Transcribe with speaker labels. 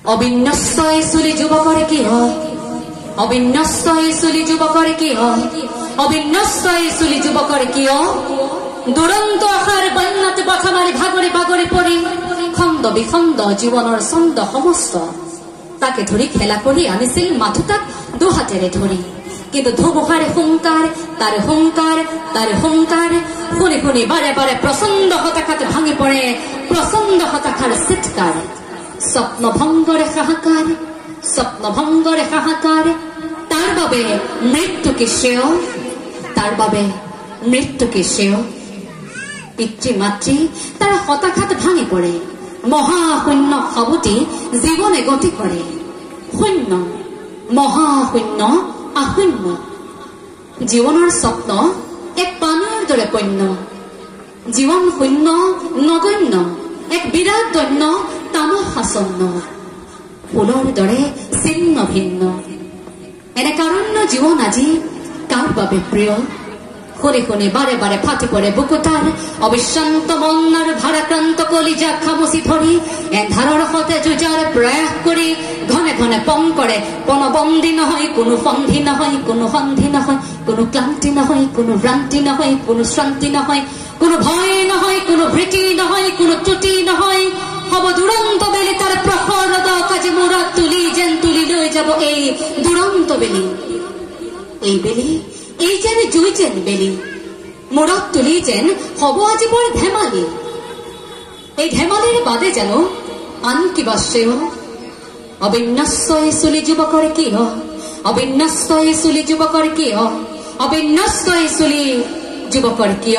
Speaker 1: অবিন্যস্ত চুলি যুৱকৰ কি হয় অবিন্যস্ত চুলি যুৱকৰ কি হয় অবিন্যস্ত চুলি যুৱকৰ কি দুৰন্ত আশাৰ বন্যাত বথা মাৰি ভাগৰি ভাগৰি পৰি খণ্ড বিখণ্ড জীৱনৰ ছন্দ সমস্ত তাকে ধৰি খেলা কৰি আনিছিল মাথোতাক দুহাতেৰে ধৰি কিন্তু ধুমুহাৰ হুংকাৰ তাৰ হুংকাৰ তাৰ হুংকাৰ শুনি শুনি বাৰে বাৰে প্ৰচণ্ড হতাশাত ভাঙি পৰে প্ৰচণ্ড হতাশাৰ চিৎকাৰ স্বপ্নভংগৰে হাহাকাৰ তাৰ বাবে মৃত্যুকে শ্ৰেয় তাৰ বাবে মৃত্যুকে শ্ৰেয় পিতৃ মাতৃ তাৰ হতাশাত ভাঙি পৰে মহাশূন্য সাবতি জীৱনে গতি কৰে শূন্য মহাশূন্য আশূন্য জীৱনৰ স্বপ্ন এক পানীৰ দৰে পণ্য জীৱন শূন্য নগণ্য এক বিৰাট দন্য তামসাচন্ন ফুলৰ দৰে ছিন্ন ভিন্ন এনে কাৰণ্য জীৱন আজি কাৰ বাবে প্ৰিয় শুনি শুনি বাৰে বাৰে ফাটি পৰে বুকুতাৰ অবিশ্ৰান্ত মন আৰু ভাৰাক্ৰান্ত কলিজা খামুচি ধৰি এন্ধাৰৰ সতে যুঁজাৰ প্ৰয়াস কৰি ঘনে ঘনে পং কৰে পণবন্দী নহয় কোনো সন্ধি নহয় কোনো সন্ধি নহয় কোনো ক্লান্তি নহয় কোনো ভ্ৰান্তি নহয় কোনো শ্ৰান্তি নহয় কোনো ভয় নহয় কোনো ভৃতি নহয় কোনো ত্ৰুটি নহয় হব দুৰন্ত বেলি তাৰ প্ৰখৰ কাজে মূৰত তুলি যেন তুলি লৈ যাব এই দুৰন্ত বেলি এই বেলি এই যেন জুই যেন বেলি মূৰত তুলি যেন হব আজি বৰ ধেমালি এই ধেমালিৰ বাদে যেন আন কিবা শ্ৰেয় অবিন্যস্ত চুলি যুৱকৰ কি অবিন্যস্ত চুলি যুৱকৰ কি অবিন্যস্ত চুলি যুৱকৰ কি